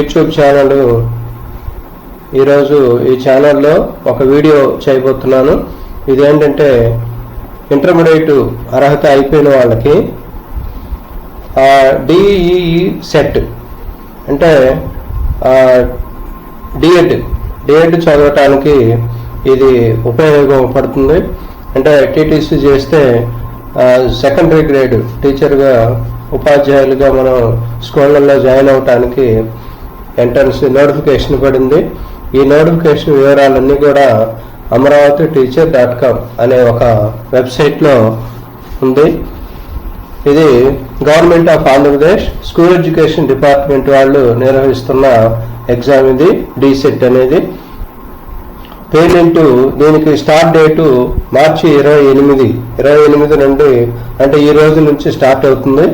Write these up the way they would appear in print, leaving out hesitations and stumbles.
YouTube channel. ఈరోజు ఈ ఛానల్లో ఒక వీడియో చేయబోతున్నాను. ఇదేంటంటే ఇంటర్మీడియట్ అర్హత అయిపోయిన వాళ్ళకి డిఈఈ సెట్ అంటే డిఎడ్ చదవటానికి ఇది ఉపయోగపడుతుంది. అంటే టీటీసీ చేస్తే సెకండరీ గ్రేడ్ టీచర్గా ఉపాధ్యాయులుగా మనం స్కూళ్ళల్లో జాయిన్ అవటానికి ఎంట్రన్స్ నోటిఫికేషన్ పడింది. ఈ నోటిఫికేషన్ వివరాలన్నీ కూడా amravati.teacher.com అనే ఒక వెబ్సైట్లో ఉంది. ఇది government of Andhra Pradesh school education department వాళ్ళు నిర్వహిస్తున్న ఎగ్జామ్. ఇది డిసెట్ అనేది. పేమెంట్ దీనికి స్టార్ట్ డేటు మార్చి 28 నుండి అంటే ఈ రోజు నుంచి స్టార్ట్ అవుతుంది.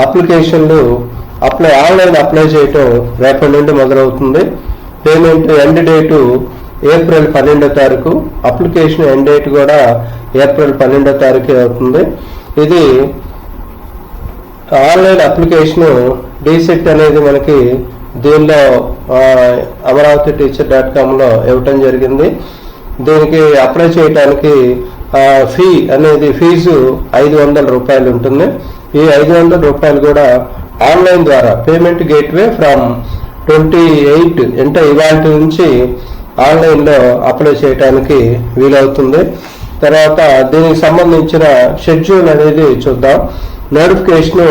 అప్లికేషన్లు ఆన్లైన్ అప్లై చేయటం రేపటి నుండి మొదలవుతుంది. పేమెంట్ ఎండ్ డేటు ఏప్రిల్ 12వ తారీఖు. అప్లికేషన్ ఎండ్ డేట్ కూడా ఏప్రిల్ 12వ తారీఖు అవుతుంది. ఇది ఆన్లైన్ అప్లికేషన్ డిసెట్ అనేది మనకి దీనిలో amravati.teacher.com ఇవ్వటం జరిగింది. దీనికి అప్లై చేయడానికి ఫీజు 500 రూపాయలు ఉంటుంది. ఈ 500 రూపాయలు కూడా ఆన్లైన్ ద్వారా పేమెంట్ గేట్వే ఫ్రమ్ 28 అంటే ఇవాళ నుంచి ఆన్లైన్లో అప్లై చేయడానికి వీలవుతుంది. తర్వాత దీనికి సంబంధించిన షెడ్యూల్ అనేది చూద్దాం. నోటిఫికేషన్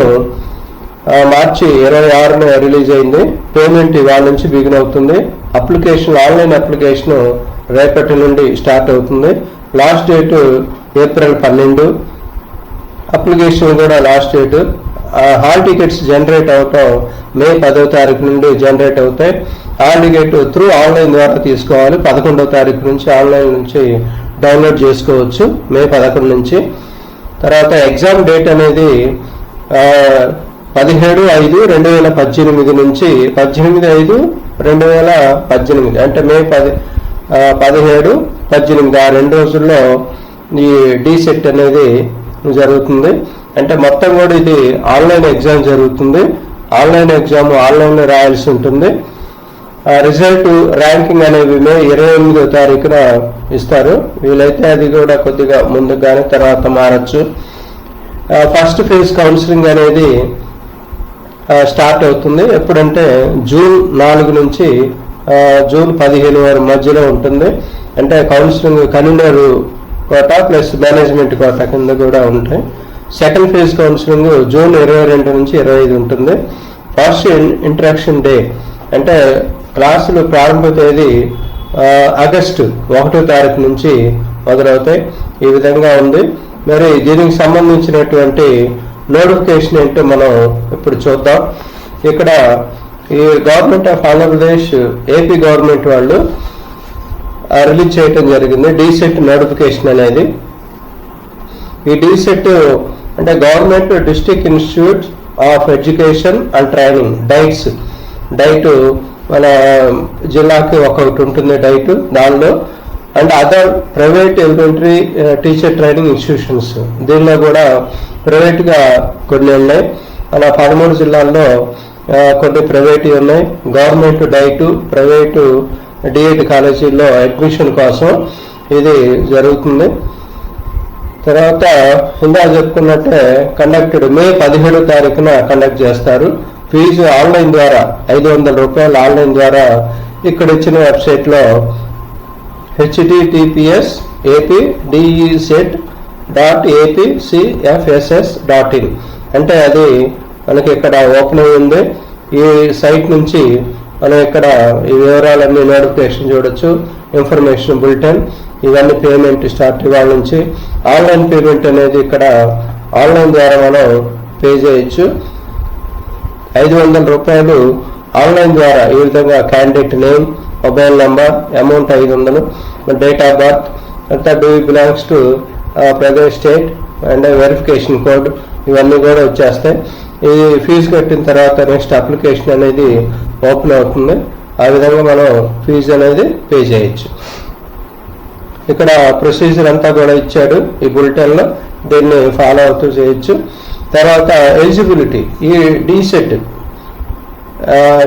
మార్చి 26న రిలీజ్ అయింది. పేమెంట్ ఇవాళ నుంచి బిగిన్ అవుతుంది. ఆన్లైన్ అప్లికేషన్ రేపటి నుండి స్టార్ట్ అవుతుంది. Last date April 12. అప్లికేషన్ కూడా last date. Hall tickets generate అవటం మే 10వ తారీఖు నుండి జనరేట్ అవుతాయి. హాల్ టికెట్ త్రూ ఆన్లైన్ ద్వారా తీసుకోవాలి. 11వ తారీఖు నుంచి ఆన్లైన్ నుంచి డౌన్లోడ్ చేసుకోవచ్చు మే 11 నుంచి. తర్వాత ఎగ్జామ్ డేట్ అనేది 17/5/2018 నుంచి 18/5/2018 అంటే మే 17, 18 ఆ 2 రోజుల్లో ఈ డిసెట్ అనేది జరుగుతుంది. అంటే మొత్తం కూడా ఇది ఆన్లైన్ ఎగ్జామ్ జరుగుతుంది. ఆన్లైన్ ఎగ్జామ్ ఆన్లైన్లో రాయాల్సి ఉంటుంది. రిజల్ట్ ర్యాంకింగ్ అనేవి మే 28వ తారీఖున ఇస్తారు. వీలైతే అది కూడా కొద్దిగా ముందుగానే తర్వాత మారచ్చు. ఫస్ట్ ఫేజ్ కౌన్సిలింగ్ అనేది స్టార్ట్ అవుతుంది. ఎప్పుడంటే జూన్ 4 నుంచి జూన్ 15 వరకు మధ్యలో ఉంటుంది. అంటే counselling convener quota plus management quota కింద కూడా ఉంటాయి. సెకండ్ ఫేజ్ కౌన్సిలింగ్ జూన్ 22 నుంచి 25 ఉంటుంది. ఫస్ట్ ఇంటరాక్షన్ డే అంటే క్లాసులు ప్రారంభ తేదీ ఆగస్టు 1వ తారీఖు నుంచి మొదలవుతాయి. ఈ విధంగా ఉంది. మరి దీనికి సంబంధించినటువంటి నోటిఫికేషన్ ఏంటో మనం ఇప్పుడు చూద్దాం. ఇక్కడ ఈ government of Andhra Pradesh AP government వాళ్ళు రిలీజ్ చేయటం జరిగింది డిసెట్ నోటిఫికేషన్ అనేది. ఈ డిసెట్ అంటే government district institute of education and training diet మన జిల్లాకి ఒకటి ఉంటుంది డైట్. దానిలో and other private elementary teacher training institutions దీనిలో కూడా ప్రైవేట్గా కొన్ని ఉన్నాయి. అలా 13 జిల్లాల్లో కొన్ని ప్రైవేట్ ఉన్నాయి. గవర్నమెంట్ డైట్ ప్రైవేటు డిఎడ్ కాలేజీల్లో అడ్మిషన్ కోసం ఇది జరుగుతుంది. తర్వాత ఇందా చెప్పుకున్నట్టే కండక్టెడ్ మే 17వ తారీఖున కండక్ట్ చేస్తారు. ఫీజు ఆన్లైన్ ద్వారా 500 రూపాయలు ఆన్లైన్ ద్వారా ఇక్కడ ఇచ్చిన వెబ్సైట్లో https://apdecet.apcfss.in అంటే అది మనకి ఇక్కడ ఓపెన్ అయ్యింది. ఈ సైట్ నుంచి మనం ఇక్కడ ఈ వివరాలన్నీ నోటిఫికేషన్ చూడొచ్చు. ఇన్ఫర్మేషన్ బులెటిన్ ఇవన్నీ పేమెంట్ స్టార్ట్ ఇవాళ నుంచి. ఆన్లైన్ పేమెంట్ అనేది ఇక్కడ ఆన్లైన్ ద్వారా మనం పే చేయొచ్చు. 500 రూపాయలు ఆన్లైన్ ద్వారా ఈ విధంగా candidate name, mobile number, amount 500, date of birth, అంతా do belongs to Pradesh state and verification code ఇవన్నీ కూడా వచ్చేస్తాయి. ఇది ఫీజు కట్టిన తర్వాత నెక్స్ట్ అప్లికేషన్ అనేది ఓపెన్ అవుతుంది. ఆ విధంగా మనం ఫీజు అనేది పే చేయొచ్చు. ఇక్కడ ప్రొసీజర్ అంతా కూడా ఇచ్చాడు ఈ బులెటిన్లో. దీన్ని ఫాలో అవుతూ చేయొచ్చు. తర్వాత ఎలిజిబిలిటీ ఈ డిసెట్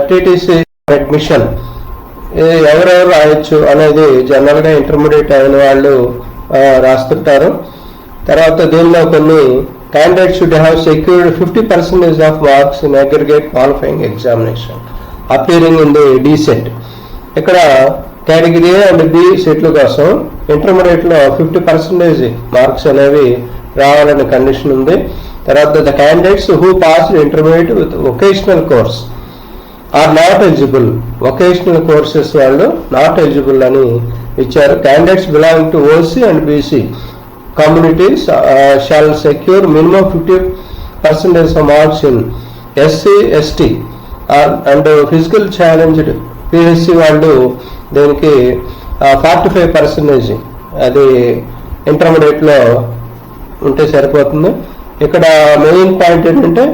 టీటీసీ అడ్మిషన్ ఎవరెవరు రాయొచ్చు అనేది జనరల్గా ఇంటర్మీడియట్ అయిన వాళ్ళు రాస్తుంటారు. తర్వాత దీనిలో కొన్ని candidates should have secured 50% of marks in aggregate qualifying examination appearing in the D set. ఇక్కడ కేటగిరీ A అండ్ B సెట్ల కోసం ఇంటర్మీడియట్లో 50% మార్క్స్ అనేవి రావాలనే కండిషన్ ఉంది. తర్వాత the candidates who passed intermediate with vocational course are not eligible. Vocational courses వాళ్ళు not eligible అని ఇచ్చారు. Candidates belong to OC and BC communities shall secure minimum 50% of marks in SC, ST and physical challenged PSC వాళ్ళు దీనికి 45% అది ఇంటర్మీడియట్లో ఉంటే సరిపోతుంది. ఇక్కడ మెయిన్ పాయింట్ ఏంటంటే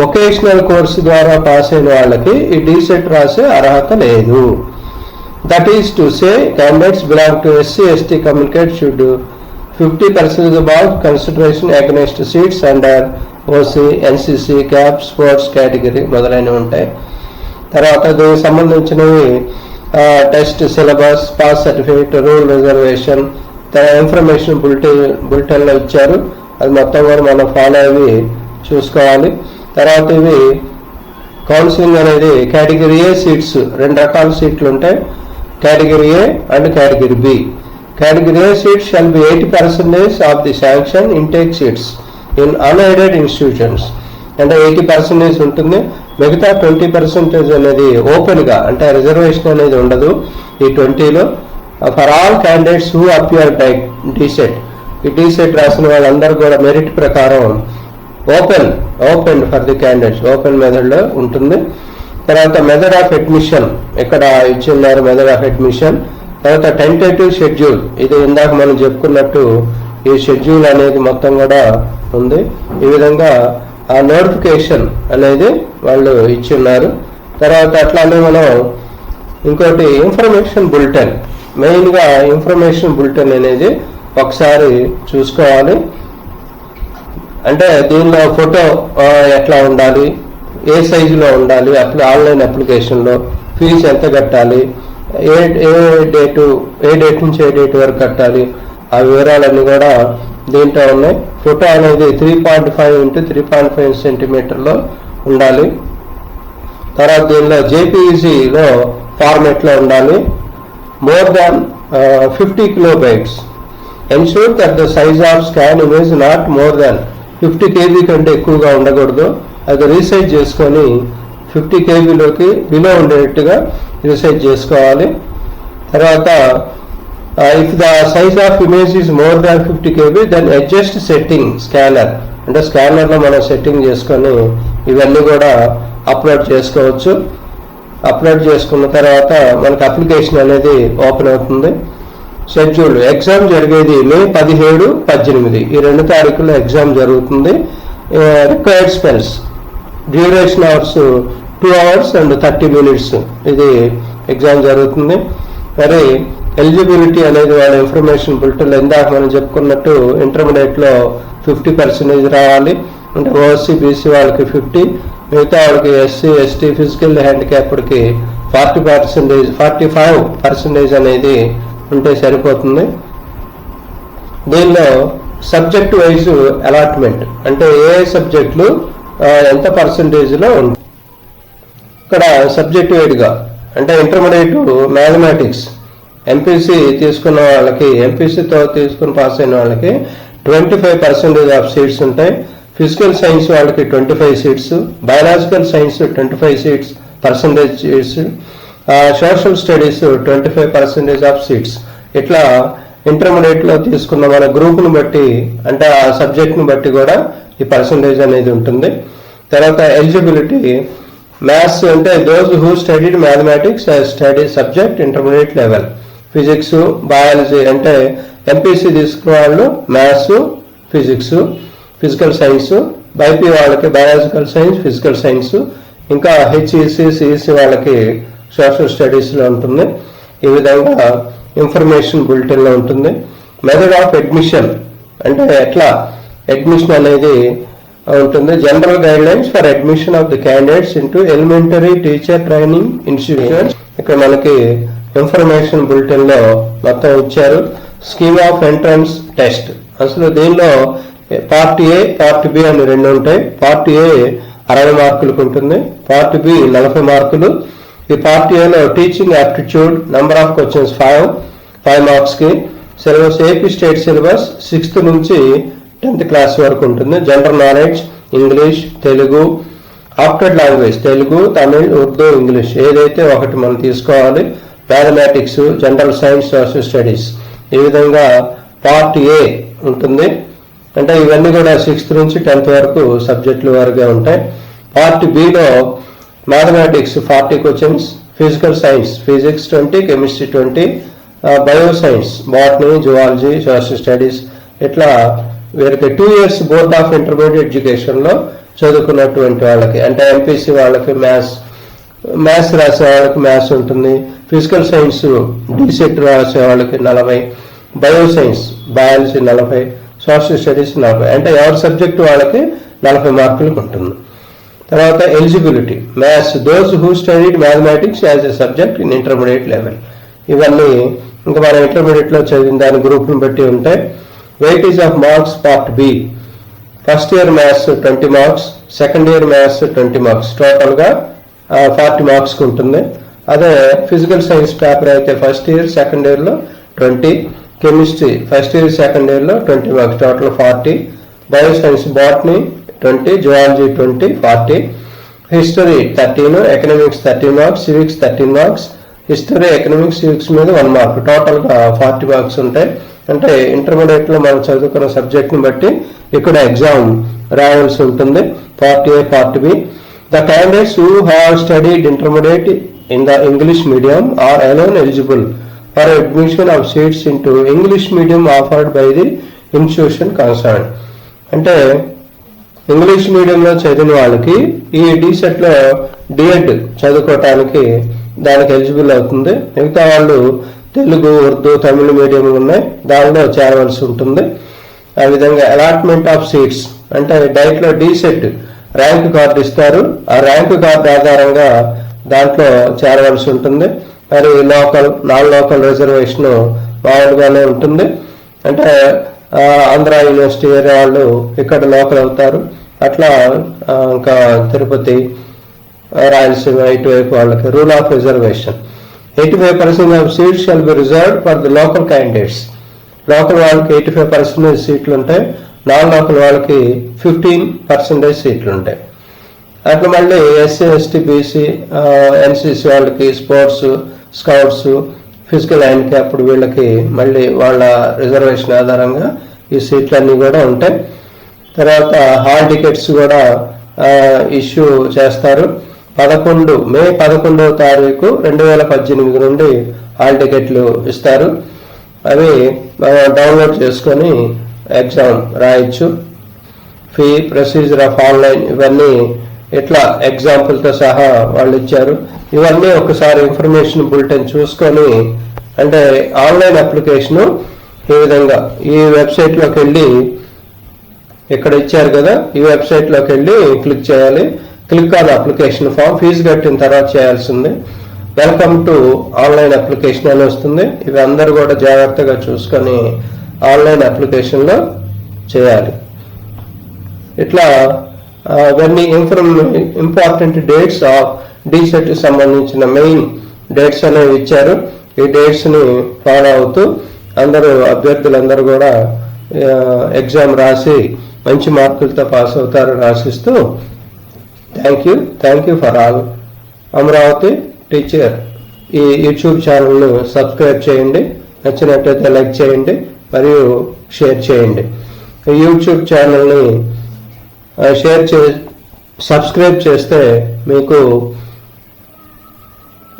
వొకేషనల్ కోర్సు ద్వారా పాస్ అయిన వాళ్ళకి ఈ డీసెట్ రాసే అర్హత లేదు. That is to say candidates belong to SC, ST communicate should 50% about consideration against seats under OC, NCC, CAP, sports category మొదలైనవి ఉంటాయి. తర్వాత దీనికి సంబంధించినవి test syllabus, pass certificate, rule reservation, information బులెటిన్లో ఇచ్చారు. అది మొత్తం కూడా మనం ఫాలో అవి చూసుకోవాలి. తర్వాత ఇవి కౌన్సిలింగ్ అనేది కేటగిరీ ఏ సీట్స్ 2 రకాల సీట్లు ఉంటాయి. Category A and category B. Category A seats shall be 80% of the sanction intake seats in unaided institutions. అంటే 80% ఉంటుంది. మిగతా 20% అనేది ఓపెన్గా అంటే రిజర్వేషన్ అనేది ఉండదు ఈ 20లో. For all candidates who appear by DEECET. ఈ డీసెట్ రాసిన వాళ్ళందరూ కూడా మెరిట్ ప్రకారం open for the candidates open మెథడ్లో ఉంటుంది. తర్వాత మెథడ్ ఆఫ్ అడ్మిషన్ ఇక్కడ ఇచ్చిన్నారు. మెథడ్ ఆఫ్ అడ్మిషన్ తర్వాత టెంటేటివ్ షెడ్యూల్, ఇది ఇందాక మనం చెప్పుకున్నట్టు ఈ షెడ్యూల్ అనేది మొత్తం కూడా ఉంది. ఈ విధంగా ఆ నోటిఫికేషన్ అనేది వాళ్ళు ఇచ్చి ఉన్నారు. తర్వాత అట్లానే మనం ఇంకోటి ఇన్ఫర్మేషన్ బులెటిన్, మెయిన్గా ఇన్ఫర్మేషన్ బులెటిన్ అనేది ఒకసారి చూసుకోవాలి. అంటే దీనిలో ఫోటో ఎట్లా ఉండాలి, ఏ సైజులో ఉండాలి, ఆన్లైన్ అప్లికేషన్లో ఫీజు ఎంత కట్టాలి, ఏ డేట్ నుంచి ఏ డేట్ వరకు కట్టాలి, ఆ వివరాలన్నీ కూడా దీంట్లో ఉన్నాయి. ఫోటో అనేది 3.5 x 3.5 సెంటీమీటర్లో ఉండాలి. తర్వాత దీనిలో జేపీఈజీలో ఫార్మేట్లో ఉండాలి. More than 50 kilobytes. Ensure that the size of scan image not more than 50 KB కంటే ఎక్కువగా ఉండకూడదు. అది రీసైజ్ చేసుకొని 50 KB బిలో ఉండేట్టుగా రీసైజ్ చేసుకోవాలి. తర్వాత if the size of image is more than 50 KB then adjust setting scanner, అంటే స్కానర్లో మనం సెట్టింగ్ చేసుకొని ఇవన్నీ కూడా అప్లోడ్ చేసుకోవచ్చు. అప్లోడ్ చేసుకున్న తర్వాత మనకు అప్లికేషన్ అనేది ఓపెన్ అవుతుంది. షెడ్యూల్ ఎగ్జామ్ జరిగేది మే 17, 18 ఈ 2 తారీఖుల్లో ఎగ్జామ్ జరుగుతుంది. Required spells duration hours 2 hours and 30 minutes ఇది ఎగ్జామ్ జరుగుతుంది. మరి ఎలిజిబిలిటీ అనేది వాళ్ళ ఇన్ఫర్మేషన్ బులెటిన్లో ఇందాక మనం చెప్పుకున్నట్టు ఇంటర్మీడియట్లో 50% రావాలి. అంటే ఓసీ బీసీ వాళ్ళకి 50, మిగతా వాళ్ళకి ఎస్సీ ఎస్టీ ఫిజికల్ హ్యాండిక్యాప్డ్కి 45% అనేది ఉంటే సరిపోతుంది. దీనిలో సబ్జెక్ట్ వైజ్ అలాట్మెంట్ అంటే ఏ సబ్జెక్టులు ఎంత పర్సంటేజ్లో ఉంటుంది. ఇక్కడ సబ్జెక్ట్ వైడ్గా అంటే ఇంటర్మీడియట్ మ్యాథమెటిక్స్ ఎంపీసీ తీసుకున్న వాళ్ళకి, ఎంపీసీతో తీసుకుని పాస్ అయిన వాళ్ళకి 25% ఆఫ్ సీట్స్ ఉంటాయి. ఫిజికల్ సైన్స్ వాళ్ళకి 25 seats, biological science 25 seats, social studies 25% of seats. ఇట్లా ఇంటర్మీడియట్లో తీసుకున్న మన గ్రూప్ను బట్టి అంటే ఆ సబ్జెక్ట్ని బట్టి కూడా ఈ పర్సంటేజ్ అనేది ఉంటుంది. తర్వాత ఎలిజిబిలిటీ మ్యాథ్స్ అంటే those who studied mathematics study subject intermediate level. Physics biology అంటే ఎంపీసీ తీసుకున్న వాళ్ళు మ్యాథ్స్ ఫిజిక్స్ ఫిజికల్ సైన్స్, బైపీ వాళ్ళకి బయాలజికల్ సైన్స్ ఫిజికల్ సైన్స్, ఇంకా హెచ్ఈసి సిఈసి వాళ్ళకి సోషల్ స్టడీస్లో ఉంటుంది. ఈ విధంగా ఇన్ఫర్మేషన్ బులెటిన్లో ఉంటుంది. మెథడ్ ఆఫ్ అడ్మిషన్ అంటే ఎట్లా అడ్మిషన్ అనేది ఉంటుంది. General guide lines for admission of the candidates into elementary teacher training institutions. ఇక్కడ మనకి ఇన్ఫర్మేషన్ బులెటిన్ లో మొత్తం ఇచ్చారు. స్కీమ్ ఆఫ్ ఎంట్రన్స్ టెస్ట్, అసలు దీనిలో పార్ట్ ఏ పార్ట్ బి అని రెండు ఉంటాయి. పార్ట్ ఏ 60 మార్కులకు ఉంటుంది, పార్ట్ బి 40 మార్కులు. ఈ పార్ట్ ఏలో teaching aptitude number of questions 5 marks కి. Syllabus AP state syllabus 6th నుంచి 10th క్లాస్ వరకు ఉంటుంది. General knowledge, English, Telugu, opted language Telugu, Tamil, Urdu, English ఏదైతే ఒకటి మనం తీసుకోవాలి. Mathematics, general science, social studies ఈ విధంగా పార్ట్ ఏ ఉంటుంది. అంటే ఇవన్నీ కూడా 6th నుంచి 10th వరకు సబ్జెక్టుల వరకే ఉంటాయి. Part below mathematics 40 questions, physical science physics 20, chemistry 20, bio science botany, zoology, social studies ఇట్లా వీరికి 2 years బోర్డ్ ఆఫ్ ఇంటర్మీడియట్ ఎడ్యుకేషన్లో చదువుకున్నటువంటి వాళ్ళకి, అంటే ఎంపీసీ వాళ్ళకి మ్యాథ్స్ రాసే వాళ్ళకి మ్యాథ్స్ ఉంటుంది. ఫిజికల్ సైన్స్ డీసెట్ రాసే వాళ్ళకి 40, bio science biology 40, social studies 40. అంటే ఎవరి సబ్జెక్ట్ వాళ్ళకి 40 మార్కులకు ఉంటుంది. తర్వాత eligibility maths those who studied mathematics as a subject in intermediate level. ఇవన్నీ ఇంకా మన ఇంటర్మీడియట్లో చదివిన దాని గ్రూప్ను బట్టి ఉంటాయి. Weightage of marks part B, first year maths 20 marks, second year maths 20 marks, టోటల్గా 40 మార్క్స్కి ఉంటుంది. అదే ఫిజికల్ సైన్స్ పేపర్ అయితే ఫస్ట్ ఇయర్ సెకండ్ ఇయర్లో 20, కెమిస్ట్రీ ఫస్ట్ ఇయర్ సెకండ్ ఇయర్లో 20 marks, total 40. Bio science botany 20, zoology 20, 40. History 13, economics 13 marks, civics 13 marks. History, economics, civics మీద 1 mark, టోటల్గా 40 marks ఉంటాయి. అంటే ఇంటర్మీడియట్లో మనం చదువుకున్న సబ్జెక్ట్ని బట్టి ఇక్కడ ఎగ్జామ్ రాయాల్సి ఉంటుంది. Part A part B. The candidates who have studied intermediate in the English medium are alone eligible for admission of seats into English medium offered by the institution concern. అంటే ఇంగ్లీష్ మీడియంలో చదివిన వాళ్ళకి ఈ డీసెట్లో D.Ed చదువుకోవటానికి దానికి eligible అవుతుంది. మిగతా వాళ్ళు తెలుగు, ఉర్దూ, తమిళ మీడియంలు ఉన్నాయి, దానిలో చేరవలసి ఉంటుంది. ఆ విధంగా అలాట్మెంట్ ఆఫ్ సీట్స్ అంటే డైట్లో డీసెట్ ర్యాంక్ కార్డు ఇస్తారు. ఆ ర్యాంక్ కార్డు ఆధారంగా దాంట్లో చేరవలసి ఉంటుంది. మరి నాన్ లోకల్ రిజర్వేషన్ మామూలుగానే ఉంటుంది. అంటే ఆంధ్ర యూనివర్సిటీ వేరే వాళ్ళు ఇక్కడ లోకల్ అవుతారు. అట్లా ఇంకా తిరుపతి, రాయలసీమ ఇటువైపు వాళ్ళకి rule of reservation 85% of seats shall be reserved for the local candidates. Local వాళ్ళకి 85% సీట్లు ఉంటాయి, నాన్ లోకల్ వాళ్ళకి 15% సీట్లు ఉంటాయి. అట్లా మళ్ళీ ఎస్సీ, ఎస్టీ, బీసీ, ఎన్సీసీ వాళ్ళకి స్పోర్ట్స్, స్కౌట్స్, ఫిజికల్ హ్యాండిక్యాప్డ్ వీళ్ళకి మళ్ళీ వాళ్ళ రిజర్వేషన్ ఆధారంగా ఈ సీట్లన్నీ కూడా ఉంటాయి. తర్వాత హాల్ టికెట్స్ కూడా ఇష్యూ చేస్తారు. మే 11వ తారీఖు 2018 నుండి హాల్ టికెట్లు ఇస్తారు. అవి డౌన్లోడ్ చేసుకొని ఎగ్జామ్ రాయొచ్చు. ఫీ, ప్రొసీజర్ ఆఫ్ ఆన్లైన్ ఇవన్నీ ఇట్లా ఎగ్జాంపుల్తో సహా వాళ్ళు ఇచ్చారు. ఇవన్నీ ఒకసారి ఇన్ఫర్మేషన్ బులెటిన్ చూసుకొని, అంటే ఆన్లైన్ అప్లికేషను ఈ విధంగా ఈ వెబ్సైట్లోకి వెళ్ళి ఇక్కడ ఇచ్చారు కదా, ఈ వెబ్సైట్లోకి వెళ్ళి క్లిక్ చేయాలి. Click on application form, fee కట్టిన తర్వాత చేయాల్సింది. వెల్కమ్ టు ఆన్లైన్ అప్లికేషన్ అని వస్తుంది. ఇవి అందరూ కూడా జాగ్రత్తగా చూసుకొని ఆన్లైన్ అప్లికేషన్లో చేయాలి. ఇట్లా ఇవన్నీ ఇంపార్టెంట్ డేట్స్ ఆఫ్ డీసెట్ సంబంధించిన మెయిన్ డేట్స్ అనేవి ఇచ్చారు. ఈ డేట్స్ని ఫాలో అవుతూ అభ్యర్థులందరూ కూడా ఎగ్జామ్ రాసి మంచి మార్కులతో పాస్ అవుతారని ఆశిస్తూ thank you for all. Amaravati teacher ఈ యూట్యూబ్ ఛానల్ను సబ్స్క్రైబ్ చేయండి, నచ్చినట్లయితే లైక్ చేయండి మరియు షేర్ చేయండి. ఈ యూట్యూబ్ ఛానల్ని సబ్స్క్రైబ్ చేస్తే మీకు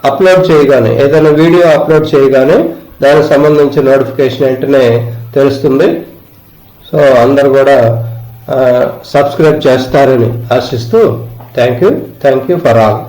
అప్లోడ్ చేయగానే, ఏదైనా వీడియో అప్లోడ్ చేయగానే దానికి సంబంధించిన నోటిఫికేషన్ వెంటనే తెలుస్తుంది. సో అందరు కూడా సబ్స్క్రైబ్ చేస్తారని ఆశిస్తూ థ్యాంక్ యూ ఫర్ ఆల్.